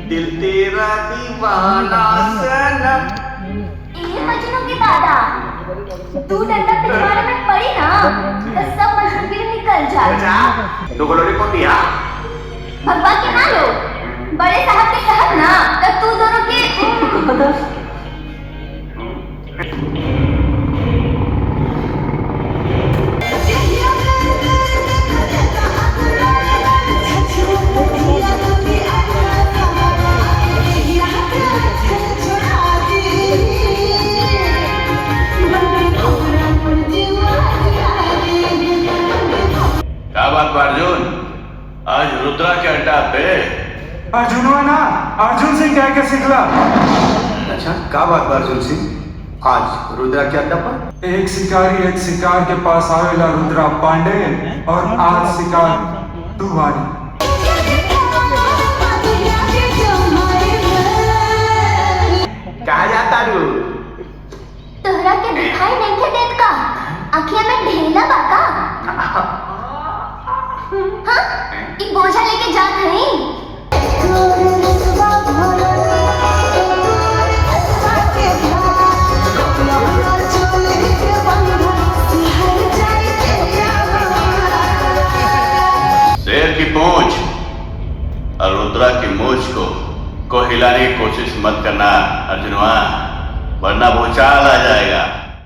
दिल तेरा दीवाना सनम। ये मजनू की दादा, तू डंडा पिछवाड़े में पड़ी ना तो सब मजनू के लिए निकल जाए। अच्छा तो गोलोरी कौन दिया? भगवान के ना लो, बड़े साहब के साहब ना तो तू दोनों के क्या बात अर्जुन, आज रुद्रा के अड्डा पे? अर्जुनवा ना, अर्जुन सिंह कह के सिखला। अच्छा क्या बात अर्जुन सिंह, आज रुद्रा के अड्डा पर? एक शिकार के पास आवेला रुद्रा पांडे और आज शिकार तू वाली। कहा जाता रू? तोहरा के दिखाई नहीं के देत का, आँखिया में ढेला बाका। हाँ, ई बोझा लेके जात नहीं। शेर की पूंछ और रुद्रा की मूछ को हिलाने की कोशिश मत करना अर्जुनवा, वरना भूचाल आ जाएगा।